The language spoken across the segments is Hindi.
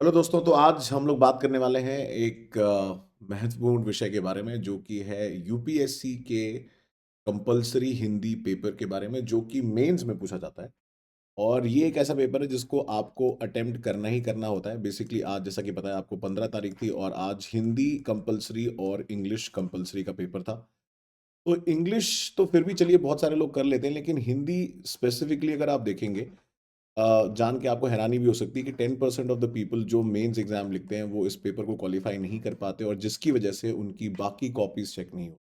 हेलो दोस्तों, तो आज हम लोग बात करने वाले हैं एक महत्वपूर्ण विषय के बारे में जो कि है यूपीएससी के कंपलसरी हिंदी पेपर के बारे में जो कि मेंस में पूछा जाता है। और ये एक ऐसा पेपर है जिसको आपको अटेम्प्ट करना ही करना होता है। बेसिकली आज जैसा कि पता है आपको 15 तारीख थी और आज हिंदी कंपलसरी और इंग्लिश कंपलसरी का पेपर था। तो इंग्लिश तो फिर भी चलिए बहुत सारे लोग कर लेते हैं, लेकिन हिंदी स्पेसिफिकली अगर आप देखेंगे जान के आपको हैरानी भी हो सकती है कि 10% ऑफ द पीपल जो मेंस एग्जाम लिखते हैं वो इस पेपर को क्वालिफाई नहीं कर पाते और जिसकी वजह से उनकी बाकी कॉपीज चेक नहीं हो।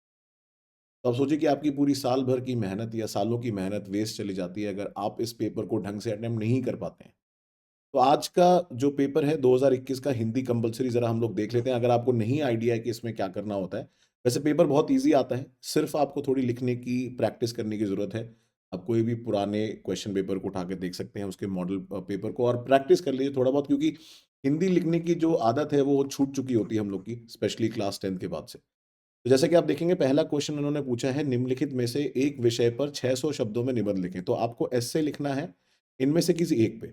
तो आप सोचिए कि आपकी पूरी साल भर की मेहनत या सालों की मेहनत वेस्ट चली जाती है अगर आप इस पेपर को ढंग से अटेम्प्ट नहीं कर पाते हैं। तो आज का जो पेपर है 2021 का हिंदी कंपलसरी ज़रा हम लोग देख लेते हैं, अगर आपको नहीं आइडिया है कि इसमें क्या करना होता है। वैसे पेपर बहुत ईज़ी आता है, सिर्फ़ आपको थोड़ी लिखने की प्रैक्टिस करने की ज़रूरत है। आप कोई भी पुराने क्वेश्चन पेपर को उठा के देख सकते हैं, उसके मॉडल पेपर को और प्रैक्टिस कर लीजिए थोड़ा बहुत, क्योंकि हिंदी लिखने की जो आदत है वो छूट चुकी होती है हम लोग की, स्पेशली क्लास 10th के बाद से। तो जैसा कि आप देखेंगे पहला क्वेश्चन उन्होंने पूछा है, निम्नलिखित में से एक विषय पर 600 शब्दों में निबंध लिखें। तो आपको एस्से लिखना है इनमें से किसी एक पे।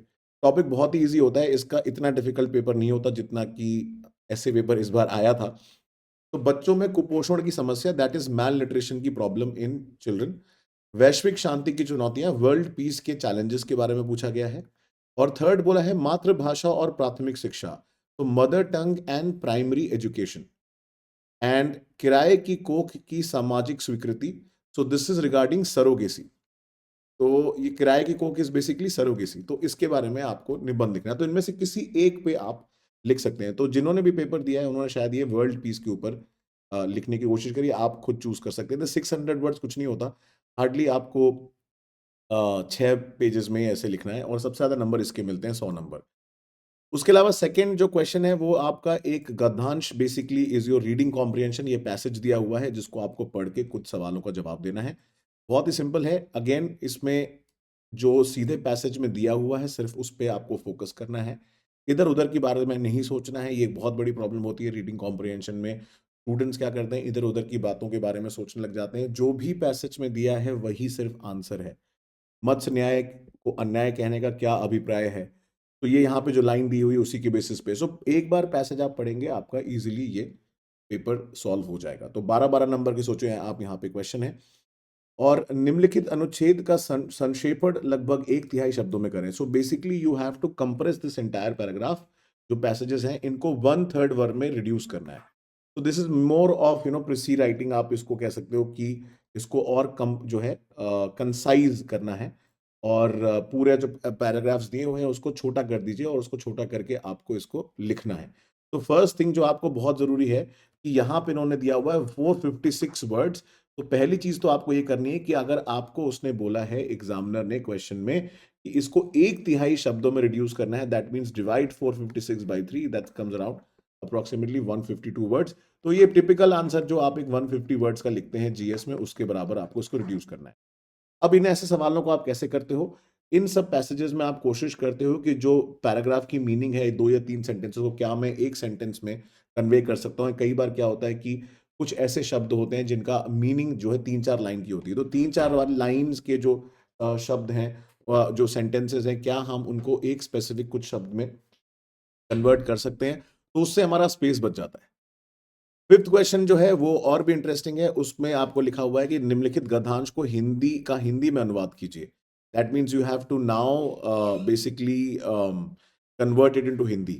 टॉपिक बहुत ही ईज़ी होता है, इसका इतना डिफिकल्ट पेपर नहीं होता जितना कि एस्से पेपर इस बार आया था। तो बच्चों में कुपोषण की समस्या, दैट इज़ माल न्यूट्रिशन की प्रॉब्लम इन चिल्ड्रन। वैश्विक शांति की चुनौतियाँ, वर्ल्ड पीस के चैलेंजेस के बारे में पूछा गया है। और थर्ड बोला है मातृभाषा और प्राथमिक शिक्षा, तो mother tongue and primary education. And किराए की कोख की सामाजिक स्वीकृति, so this is regarding surrogacy. तो ये किराए की कोख इज बेसिकली सरोगेसी, तो इसके बारे में आपको निबंध लिखना है। तो इनमें से किसी एक पे आप लिख सकते हैं। तो जिन्होंने भी पेपर दिया है उन्होंने शायद ये वर्ल्ड पीस के ऊपर लिखने की कोशिश करी। आप खुद चूज कर सकते हैं। 600 वर्ड्स कुछ नहीं होता, हार्डली आपको 6 पेजेस में ऐसे लिखना है और सबसे ज्यादा नंबर इसके मिलते हैं, 100 नंबर। उसके अलावा सेकंड जो क्वेश्चन है वो आपका एक गद्यांश, basically is your reading comprehension. ये पैसेज दिया हुआ है जिसको आपको पढ़ के कुछ सवालों का जवाब देना है। बहुत ही सिंपल है। अगेन इसमें जो सीधे पैसेज में दिया हुआ है सिर्फ उस पे आपको फोकस करना है। इधर उधर के बारे में नहीं सोचना है। ये एक बहुत बड़ी प्रॉब्लम होती है रीडिंग कॉम्प्रिहेंशन में। स्टूडेंट्स क्या करते हैं, इधर उधर की बातों के बारे में सोचने लग जाते हैं। जो भी पैसेज में दिया है वही सिर्फ आंसर है। मत्स्य न्याय को अन्याय कहने का क्या अभिप्राय है, तो ये यहाँ पे जो लाइन दी हुई है उसी के बेसिस पे। सो एक बार पैसेज आप पढ़ेंगे आपका इजीली ये पेपर सॉल्व हो जाएगा। तो 12-12 नंबर के सोचे हैं आप, यहाँ पे क्वेश्चन है। और निम्नलिखित अनुच्छेद का संक्षेपण लगभग एक तिहाई शब्दों में करें। So basically you have to compress this entire paragraph. जो पैसेजेस हैं इनको 1/3 वर्ड में रिड्यूस करना है। तो this is more of precis writing, आप इसको कह सकते हो कि इसको और कम जो है कंसाइज करना है। और पूरे जो पैराग्राफ्स दिए हुए हैं उसको छोटा कर दीजिए और उसको छोटा करके आपको इसको लिखना है। तो फर्स्ट थिंग जो आपको बहुत जरूरी है कि यहाँ पे इन्होंने दिया हुआ है 456 वर्ड्स। तो पहली चीज तो आपको ये करनी है कि अगर आपको उसने बोला है एग्जामिनर ने क्वेश्चन में कि इसको एक तिहाई शब्दों में रिड्यूस करना है, that means divide 456 by 3, that comes around approximately 152 words. तो ये टिपिकल आंसर जो आप एक 150 वर्ड्स का लिखते हैं जीएस में, उसके बराबर आपको इसको रिड्यूस करना है। अब इन ऐसे सवालों को आप कैसे करते हो? इन सब पैसेजेस में आप कोशिश करते हो कि जो पैराग्राफ की मीनिंग है 2 या 3 सेंटेंसेस को क्या मैं 1 सेंटेंस में कन्वे कर सकता हूँ। कई बार क्या होता है कि कुछ ऐसे शब्द होते हैं जिनका मीनिंग जो है 3-4 लाइन की होती है। तो 3-4 वाली लाइन्स के जो शब्द हैं, जो सेंटेंसेस हैं, क्या हम उनको एक स्पेसिफिक कुछ शब्द में कन्वर्ट कर सकते हैं? तो उससे हमारा स्पेस बच जाता है। फिफ्थ क्वेश्चन जो है वो और भी इंटरेस्टिंग है। उसमें आपको लिखा हुआ है कि निम्नलिखित गद्यांश को हिंदी में अनुवाद कीजिए। That means you have to now basically convert it into Hindi.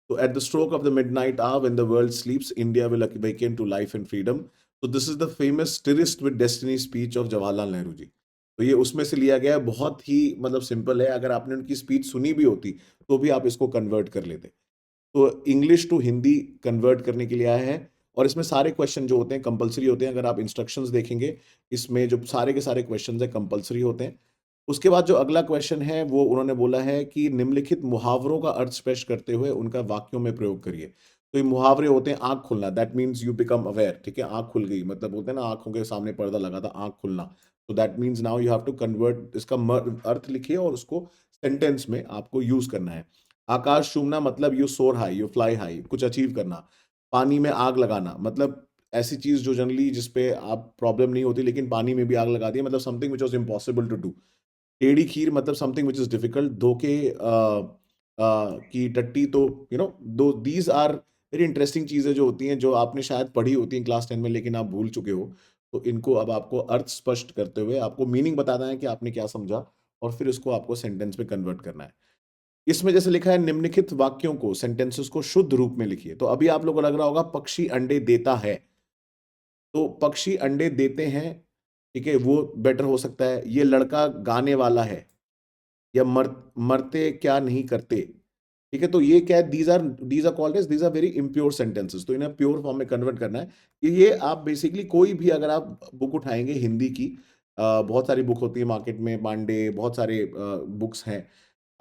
तो at the stroke of the midnight hour when the world sleeps, India will awaken to life and freedom. तो this is the famous tryst with destiny speech of Jawaharlal Nehru ji. तो ये उसमें से लिया गया है। बहुत ही सिंपल है। अगर आपने उनकी स्पीच सुनी भी होती तो भी आप इसको कन्वर्ट कर लेते। तो इंग्लिश टू हिंदी कन्वर्ट करने के लिए आया है। और इसमें सारे क्वेश्चन जो होते हैं कंपलसरी होते हैं। अगर आप इंस्ट्रक्शंस देखेंगे, इसमें जो सारे के सारे क्वेश्चंस हैं कंपलसरी होते हैं। उसके बाद जो अगला क्वेश्चन है वो उन्होंने बोला है कि निम्नलिखित मुहावरों का अर्थ स्पष्ट करते हुए उनका वाक्यों में प्रयोग करिए। तो ये मुहावरे होते हैं आंख खुलना, that means you become aware. ठीक है, आंख खुल गई मतलब बोलते हैं ना आंखों के सामने पर्दा लगा था, आंख खुलना। तो that means now you have to convert इसका अर्थ लिखिए और उसको सेंटेंस में आपको यूज करना है। आकाश चूमना मतलब यू सोर हाई, यू फ्लाई हाई, कुछ अचीव करना। पानी में आग लगाना मतलब ऐसी चीज जो जनरली जिसपे आप प्रॉब्लम नहीं होती लेकिन पानी में भी आग लगा दी, मतलब something which was impossible to do. टेढ़ी खीर मतलब समथिंग विच इज डिफिकल्ट। धोखे कि टट्टी तो दो दीज आर वेरी इंटरेस्टिंग चीजें जो होती हैं, जो आपने शायद पढ़ी होती हैं क्लास 10 में, लेकिन आप भूल चुके हो। तो इनको अब आपको अर्थ स्पष्ट करते हुए आपको मीनिंग बताना है कि आपने क्या समझा, और फिर इसको आपको सेंटेंस में कन्वर्ट करना है। इसमें जैसे लिखा है, निम्नलिखित वाक्यों को, सेंटेंसेस को शुद्ध रूप में लिखिए। तो अभी आप लोगों को लग रहा होगा पक्षी अंडे देता है, तो पक्षी अंडे देते हैं, ठीक है, वो बेटर हो सकता है। ये लड़का गाने वाला है, या मरते क्या नहीं करते, ठीक है। तो ये क्या है, these are called as, these are very impure sentences. तो इन्हें प्योर फॉर्म में कन्वर्ट करना है। ये आप बेसिकली कोई भी अगर आप बुक उठाएंगे हिंदी की, बहुत सारी बुक होती है मार्केट में, पांडे, बहुत सारे बुक्स हैं।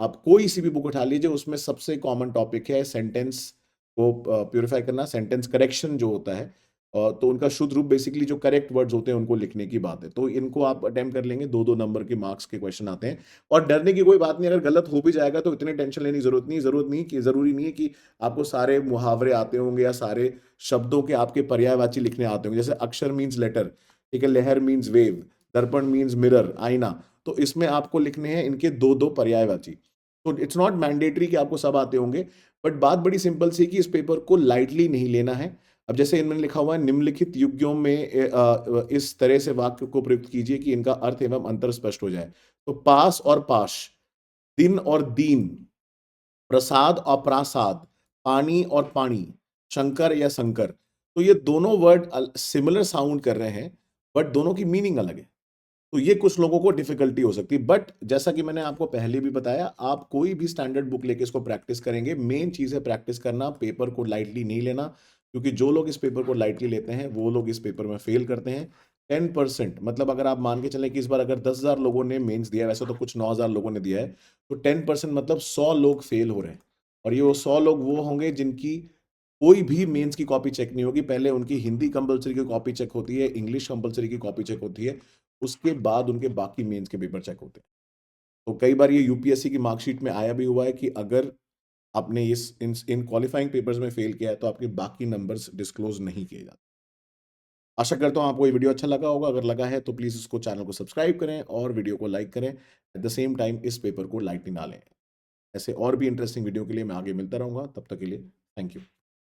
आप कोई सी भी बुक उठा लीजिए, उसमें सबसे कॉमन टॉपिक है सेंटेंस को प्यूरिफाई करना, सेंटेंस करेक्शन जो होता है। तो उनका शुद्ध रूप बेसिकली जो करेक्ट वर्ड्स होते हैं उनको लिखने की बात है। तो इनको आप अटेम्प्ट कर लेंगे, 2-2 नंबर के मार्क्स के क्वेश्चन आते हैं। और डरने की कोई बात नहीं, अगर गलत हो भी जाएगा तो इतनी टेंशन लेने की जरूरी नहीं है कि आपको सारे मुहावरे आते होंगे या सारे शब्दों के आपके पर्यायवाची लिखने आते होंगे। जैसे अक्षर मीन्स लेटर, ठीक है, लहर मीन्स वेव, दर्पण मीन्स मिरर, आईना। तो इसमें आपको लिखने हैं इनके 2-2 पर्यायवाची। तो इट्स नॉट मैंडेटरी कि आपको सब आते होंगे, बट बात बड़ी सिंपल सी कि इस पेपर को लाइटली नहीं लेना है। अब जैसे इनमें लिखा हुआ है, निम्नलिखित युग्यों में इस तरह से वाक्य को प्रयुक्त कीजिए कि इनका अर्थ एवं अंतर स्पष्ट हो जाए। तो पास और पाश, दिन और दीन, प्रसाद और प्रासाद, पानी और पानी, शंकर या संकर। तो ये दोनों वर्ड सिमिलर साउंड कर रहे हैं, बट दोनों की मीनिंग अलग है। तो ये कुछ लोगों को डिफिकल्टी हो सकती है, बट जैसा कि मैंने आपको पहले भी बताया, आप कोई भी स्टैंडर्ड बुक लेके इसको प्रैक्टिस करेंगे। मेन चीज है प्रैक्टिस करना, पेपर को लाइटली नहीं लेना, क्योंकि जो लोग इस पेपर को लाइटली लेते हैं वो लोग इस पेपर में फेल करते हैं। 10%, मतलब अगर आप मान के चलें कि इस बार अगर 10,000 लोगों ने मेंस दिया है, वैसे तो कुछ 9,000 लोगों ने दिया है, तो 10% मतलब 100 लोग फेल हो रहे हैं। और ये वो 100 लोग वो होंगे जिनकी कोई भी मेंस की कॉपी चेक नहीं होगी। पहले उनकी हिंदी कंपलसरी की कॉपी चेक होती है, इंग्लिश कंपलसरी की कॉपी चेक होती है, उसके बाद उनके बाकी मेंस के पेपर चेक होते हैं। तो कई बार ये यूपीएससी की मार्कशीट में आया भी हुआ है कि अगर आपने इस इन क्वालिफाइंग पेपर्स में फेल किया है तो आपके बाकी नंबर्स डिस्क्लोज नहीं किए जाते। आशा करता हूँ आपको ये वीडियो अच्छा लगा होगा। अगर लगा है तो प्लीज़ इसको, चैनल को सब्सक्राइब करें और वीडियो को लाइक करें। एट द सेम टाइम इस पेपर को लाइटली ना लें। ऐसे और भी इंटरेस्टिंग वीडियो के लिए मैं आगे मिलता रहूँगा। तब तक के लिए थैंक यू।